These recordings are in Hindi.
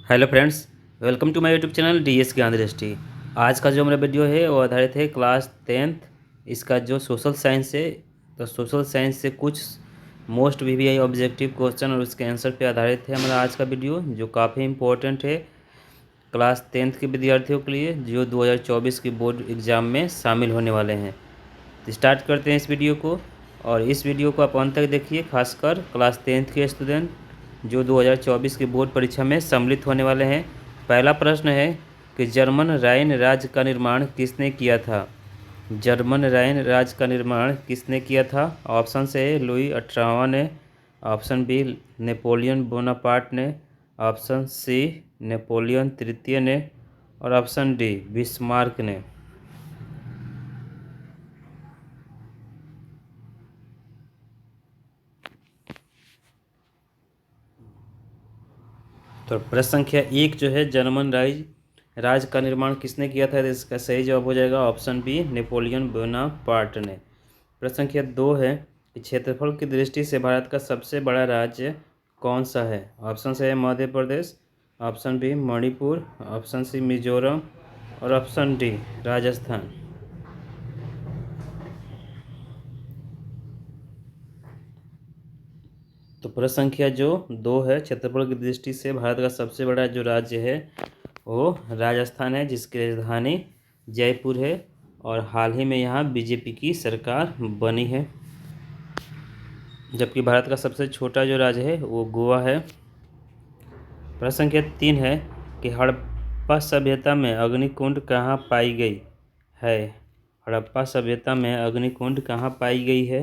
Hello friends, welcome to my YouTube channel DS Gyan Drishti. आज का जो मेरा वीडियो है वो आधारित है क्लास 10th इसका जो सोशल साइंस है। तो सोशल साइंस से कुछ मोस्ट वीवीआई ऑब्जेक्टिव क्वेश्चन और उसके आंसर पे आधारित है हमारा आज का वीडियो, जो काफ़ी इम्पोर्टेंट है क्लास 10th के विद्यार्थियों के लिए जो 2024 की बोर्ड एग्ज़ाम में शामिल होने वाले हैं। तो स्टार्ट करते हैं इस वीडियो को, और इस वीडियो को आप अंत तक देखिए, खासकर क्लास 10th के स्टूडेंट जो 2024 की बोर्ड परीक्षा में सम्मिलित होने वाले हैं। पहला प्रश्न है कि जर्मन राइन राज्य का निर्माण किसने किया था। जर्मन राइन राज्य का निर्माण किसने किया था? ऑप्शन ए लुई 18वां ने, ऑप्शन बी नेपोलियन बोनापार्ट ने, ऑप्शन सी नेपोलियन तृतीय ने, और ऑप्शन डी बिस्मार्क ने। तो प्रश्न संख्या 1 जो है जर्मन राज का निर्माण किसने किया था, तो इसका सही जवाब हो जाएगा ऑप्शन बी नेपोलियन बोनापार्ट ने। प्रश्न संख्या 2 है कि क्षेत्रफल की दृष्टि से भारत का सबसे बड़ा राज्य कौन सा है। ऑप्शन से है Madhya Pradesh, option B Manipur, option C Mizoram, और ऑप्शन डी राजस्थान। तो प्रश्न संख्या जो 2 है, क्षेत्रफल की दृष्टि से भारत का सबसे बड़ा जो राज्य है वो राजस्थान है, जिसकी राजधानी जयपुर है, और हाल ही में यहाँ बीजेपी की सरकार बनी है। जबकि भारत का सबसे छोटा जो राज्य है वो गोवा है। प्रश्न संख्या 3 है कि हड़प्पा सभ्यता में अग्निकुंड कहाँ पाई गई है। हड़प्पा सभ्यता में अग्निकुंड कहाँ पाई गई है?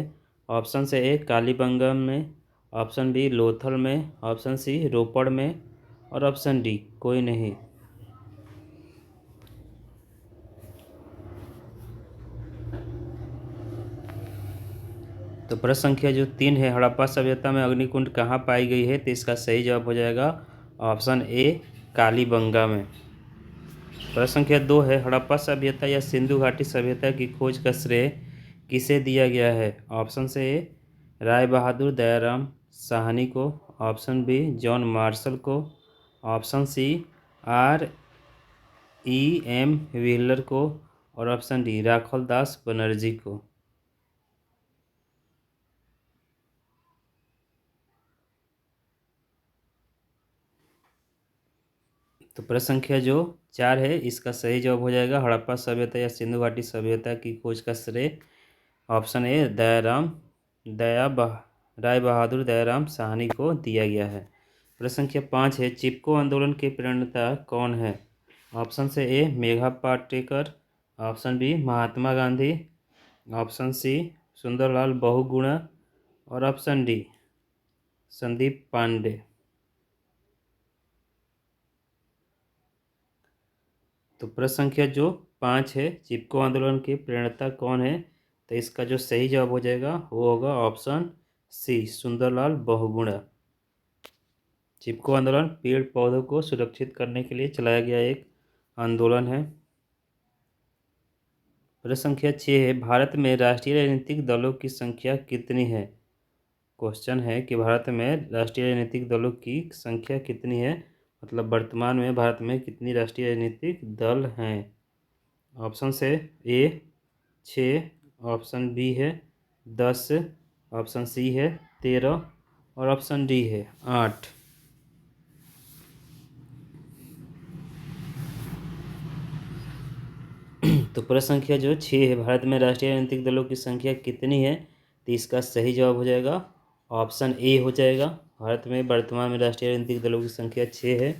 ऑप्शन से ए कालीबंगम में, ऑप्शन बी लोथल में, ऑप्शन सी रोपड़ में, और ऑप्शन डी कोई नहीं। तो प्रश्न संख्या जो 3 है, हड़प्पा सभ्यता में अग्निकुंड कहाँ पाई गई है, तो इसका सही जवाब हो जाएगा ऑप्शन ए कालीबंगा में। प्रश्न संख्या 2 है हड़प्पा सभ्यता या सिंधु घाटी सभ्यता की खोज का श्रेय किसे दिया गया है। ऑप्शन से ए राय बहादुर दयाराम साहनी को, ऑप्शन बी जॉन मार्शल को, option C R E M Wheeler को, और ऑप्शन डी राखल दास बनर्जी को। तो प्रश्न संख्या जो 4 है, इसका सही जवाब हो जाएगा हड़प्पा सभ्यता या सिंधु घाटी सभ्यता की खोज का श्रेय ऑप्शन ए राय बहादुर दयाराम साहनी को दिया गया है। प्रश्न संख्या 5 है चिपको आंदोलन के प्रणेता कौन है। ऑप्शन से ए Megha Patekar, option B Mahatma Gandhi, option C Sundarlal Bahuguna, और ऑप्शन डी संदीप पांडे। तो प्रश्न संख्या जो 5 है चिपको आंदोलन के प्रणेता कौन है, तो इसका जो सही जवाब हो जाएगा वो होगा ऑप्शन सी सुंदरलाल बहुगुणा। चिपको आंदोलन पेड़ पौधों को सुरक्षित करने के लिए चलाया गया एक आंदोलन है। प्रश्न संख्या 6 है भारत में राष्ट्रीय राजनीतिक दलों की संख्या कितनी है। क्वेश्चन है कि भारत में राष्ट्रीय राजनीतिक दलों की संख्या कितनी है, मतलब वर्तमान में भारत में कितनी राष्ट्रीय राजनीतिक दल हैं। ऑप्शन से ए 6, ऑप्शन बी है 10, ऑप्शन सी है 13, और ऑप्शन डी है 8। तो प्रश्न संख्या जो 6 है भारत में राष्ट्रीय राजनीतिक दलों की संख्या कितनी है, तो इसका सही जवाब हो जाएगा ऑप्शन ए हो जाएगा। भारत में वर्तमान में राष्ट्रीय राजनीतिक दलों की संख्या 6 है,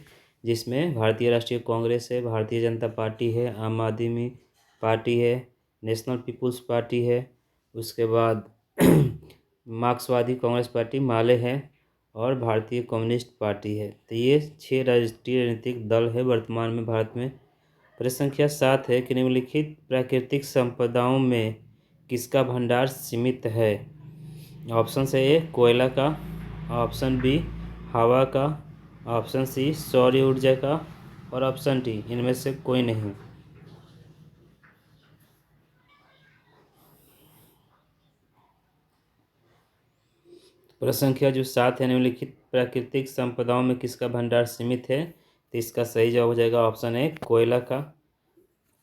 जिसमें भारतीय राष्ट्रीय कांग्रेस है, भारतीय जनता पार्टी है, आम आदमी पार्टी है, नेशनल पीपुल्स पार्टी है, उसके बाद मार्क्सवादी कांग्रेस पार्टी माले है, और भारतीय कम्युनिस्ट पार्टी है। तो ये 6 राष्ट्रीय राजनीतिक दल है वर्तमान में भारत में। प्रश्न संख्या 7 है कि निम्नलिखित प्राकृतिक संपदाओं में किसका भंडार सीमित है। ऑप्शन से ए कोयला का, ऑप्शन बी हवा का, ऑप्शन सी सौर ऊर्जा का, और ऑप्शन डी इनमें से कोई नहीं। प्रश्न संख्या जो 7 है निम्नलिखित प्राकृतिक संपदाओं में किसका भंडार सीमित है, तो इसका सही जवाब हो जाएगा ऑप्शन ए कोयला का,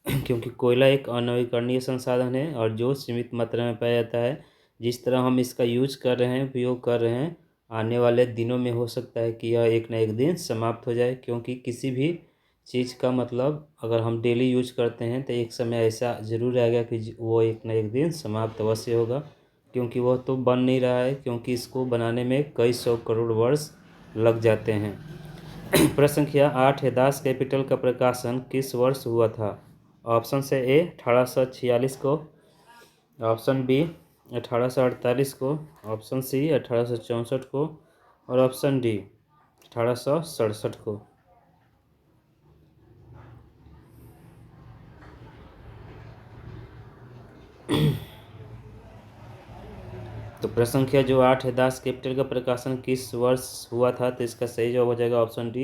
क्योंकि कोयला एक अनवीकरणीय संसाधन है और जो सीमित मात्रा में पाया जाता है। जिस तरह हम इसका यूज कर रहे हैं, उपयोग कर रहे हैं, आने वाले दिनों में हो सकता है कि यह एक न एक दिन समाप्त हो जाए, क्योंकि किसी भी चीज़ का मतलब अगर हम डेली यूज करते हैं तो एक समय ऐसा ज़रूर आएगा कि वो एक न एक दिन समाप्त अवश्य होगा, क्योंकि वह तो बन नहीं रहा है, क्योंकि इसको बनाने में कई सौ करोड़ वर्ष लग जाते हैं। प्रश्न संख्या 8 है, दास कैपिटल का प्रकाशन किस वर्ष हुआ था? ऑप्शन से ए 1846 को, ऑप्शन बी 1848 को, ऑप्शन सी 1864 को और ऑप्शन डी 1867 को। तो प्रश्न संख्या जो 8 है, दास कैपिटल का प्रकाशन किस वर्ष हुआ था? तो इसका सही जवाब हो जाएगा ऑप्शन डी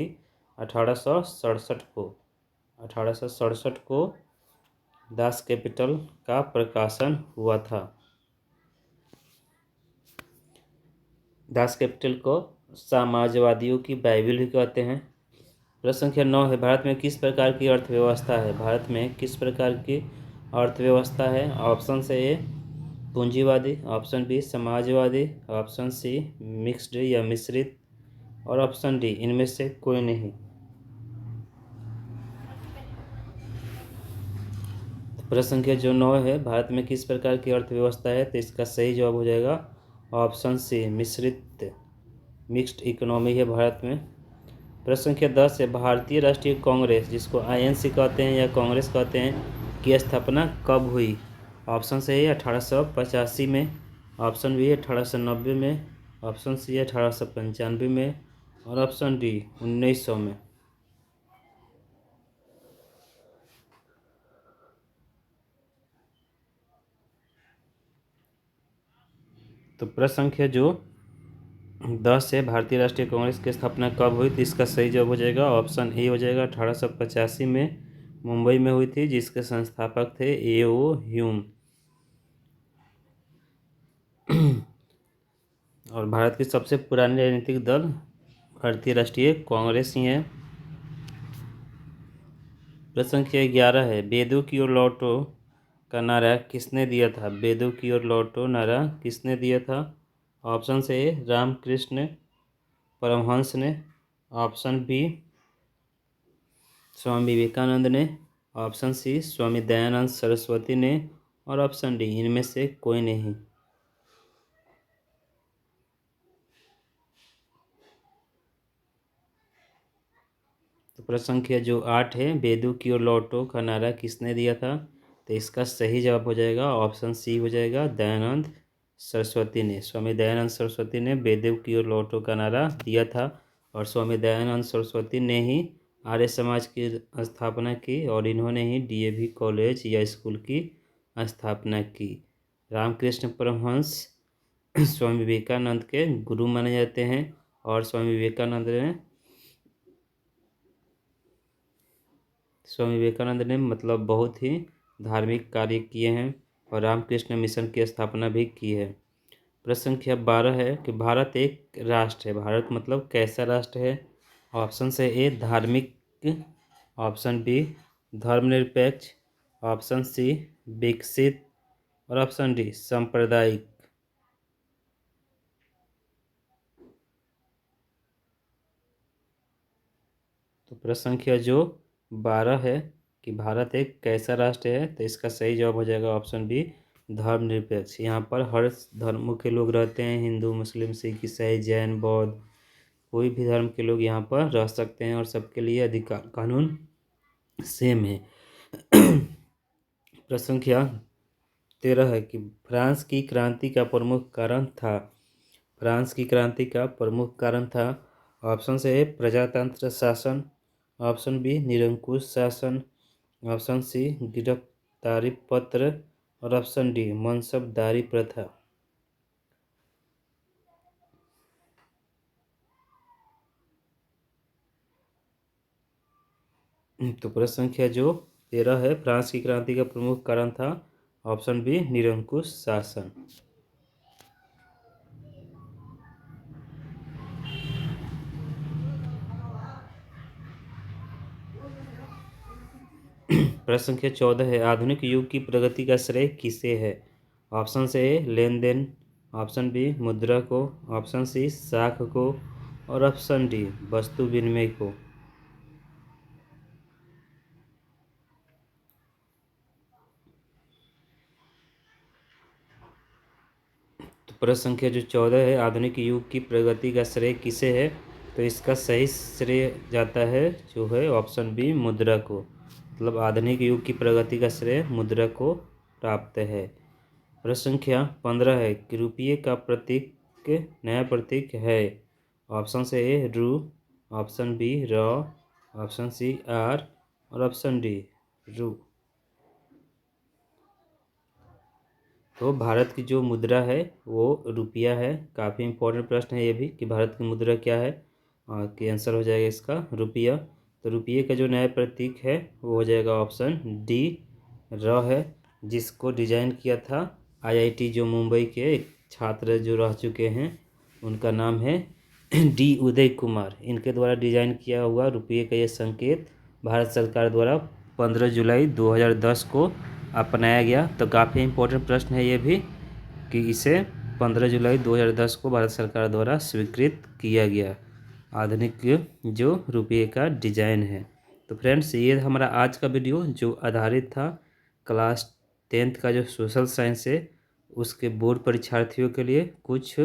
1867 को। 1867 को दास कैपिटल का प्रकाशन हुआ था। दास कैपिटल को साम्राज्यवादियों की बाइबिल भी कहते हैं। प्रश्न संख्या 9 है, भारत में किस प्रकार की अर्थव्यवस्था है? भारत में किस प्रकार की अर्थव्यवस्था है? ऑप्शन से ए पूंजीवादी, ऑप्शन बी समाजवादी, ऑप्शन सी मिक्स्ड या मिश्रित और ऑप्शन डी इनमें से कोई नहीं। प्रश्न संख्या जो 9 है, भारत में किस प्रकार की अर्थव्यवस्था है? तो इसका सही जवाब हो जाएगा ऑप्शन सी मिश्रित, मिक्स्ड इकोनॉमी है भारत में। प्रश्न संख्या 10 है, भारतीय राष्ट्रीय कांग्रेस जिसको आईएनसी कहते हैं या कांग्रेस कहते हैं की स्थापना कब हुई? ऑप्शन से ए 1885 में, ऑप्शन बी 1890 में, ऑप्शन सी 1895 में और ऑप्शन डी 1900 में। तो प्रश्न संख्या जो 10 है, भारतीय राष्ट्रीय कांग्रेस की स्थापना कब हुई? तो इसका सही जवाब हो जाएगा ऑप्शन ए हो जाएगा 1885 में मुंबई में हुई थी, जिसके संस्थापक थे ए.ओ. ह्यूम। और भारत की सबसे पुरानी राजनीतिक दल भारतीय राष्ट्रीय कांग्रेस ही है। प्रश्न संख्या 11 है, वेदों की ओर लौटो का नारा किसने दिया था? वेदों की ओर लौटो नारा किसने दिया था? ऑप्शन से ए रामकृष्ण परमहंस ने, ऑप्शन बी स्वामी विवेकानंद ने, ऑप्शन सी स्वामी दयानंद सरस्वती ने और ऑप्शन डी इनमें से कोई नहीं। तो प्रश्न संख्या जो 8 है, वेदों की ओर लौटो का नारा किसने दिया था? तो इसका सही जवाब हो जाएगा ऑप्शन सी हो जाएगा दयानंद सरस्वती ने। स्वामी दयानंद सरस्वती ने वेदों की ओर लौटो का नारा दिया था और स्वामी दयानंद सरस्वती ने ही आर्य समाज की स्थापना की और इन्होंने ही डीएवी कॉलेज या स्कूल की स्थापना की। रामकृष्ण परमहंस स्वामी विवेकानंद के गुरु माने जाते हैं और स्वामी विवेकानंद ने मतलब बहुत ही धार्मिक कार्य किए हैं और रामकृष्ण मिशन की स्थापना भी की है। प्रश्न संख्या 12 है कि भारत एक राष्ट्र है। भारत मतलब कैसा राष्ट्र है? ऑप्शन से ए धार्मिक, ऑप्शन बी धर्मनिरपेक्ष, ऑप्शन सी विकसित और ऑप्शन डी सांप्रदायिक। तो प्रश्न संख्या जो 12 है कि भारत एक कैसा राष्ट्र है? तो इसका सही जवाब हो जाएगा ऑप्शन बी धर्मनिरपेक्ष। यहाँ पर हर धर्मों के लोग रहते हैं, हिंदू मुस्लिम सिख ईसाई जैन बौद्ध, कोई भी धर्म के लोग यहाँ पर रह सकते हैं और सबके लिए अधिकार कानून सेम है। प्रश्न संख्या 13 है कि फ्रांस की क्रांति का प्रमुख कारण था। फ्रांस की क्रांति का प्रमुख कारण था। ऑप्शन से ए प्रजातंत्र शासन, ऑप्शन बी निरंकुश शासन, ऑप्शन सी गिरफ्तारी पत्र और ऑप्शन डी मनसबदारी प्रथा। तो प्रश्न संख्या जो 13 है, फ्रांस की क्रांति का प्रमुख कारण था ऑप्शन बी निरंकुश शासन। प्रश्न संख्या 14 है, आधुनिक युग की प्रगति का श्रेय किसे है? ऑप्शन से ए लेन देन, ऑप्शन बी मुद्रा को, ऑप्शन सी साख को और ऑप्शन डी वस्तु विनिमय को। तो प्रश्न संख्या जो 14 है, आधुनिक युग की प्रगति का श्रेय किसे है? तो इसका सही श्रेय जाता है जो है ऑप्शन बी मुद्रा को। मतलब आधुनिक युग की प्रगति का श्रेय मुद्रा को प्राप्त है। प्रश्न संख्या 15 है कि रुपये का प्रतीक नया प्रतीक है। ऑप्शन से ए रू, option B raw, option C are और ऑप्शन डी रू। तो भारत की जो मुद्रा है वो रुपया है। काफ़ी इंपॉर्टेंट प्रश्न है ये भी कि भारत की मुद्रा क्या है, कि आंसर हो जाएगा इसका रुपया। तो रुपये का जो नया प्रतीक है वो हो जाएगा ऑप्शन डी र है, जिसको डिजाइन किया था आईआईटी जो मुंबई के एक छात्र जो रह चुके हैं, उनका नाम है डी उदय कुमार। इनके द्वारा डिजाइन किया हुआ रुपये का ये संकेत भारत सरकार द्वारा 15 जुलाई 2010 को अपनाया गया। तो काफ़ी इंपॉर्टेंट प्रश्न है ये भी कि इसे 15 जुलाई 2010 को भारत सरकार द्वारा स्वीकृत किया गया आधुनिक जो रुपये का डिजाइन है। तो फ्रेंड्स, ये हमारा आज का वीडियो जो आधारित था क्लास 10th का जो सोशल साइंस है उसके बोर्ड परीक्षार्थियों के लिए कुछ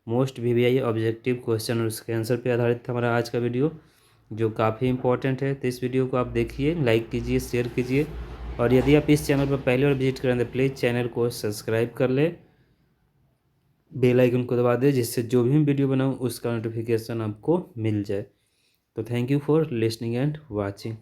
मोस्ट वीवीआई ऑब्जेक्टिव क्वेश्चन और उसके आंसर पे आधारित था हमारा आज का वीडियो, जो काफ़ी इंपॉर्टेंट है। तो इस वीडियो को आप देखिए, लाइक कीजिए, शेयर कीजिए और यदि आप इस चैनल पर पहली बार विजिट करें तो प्लीज़ चैनल को सब्सक्राइब कर लें, बेल आइकन को दबा दें, जिससे जो भी वीडियो बनाऊँ उसका नोटिफिकेशन आपको मिल जाए। तो thank you for listening and watching.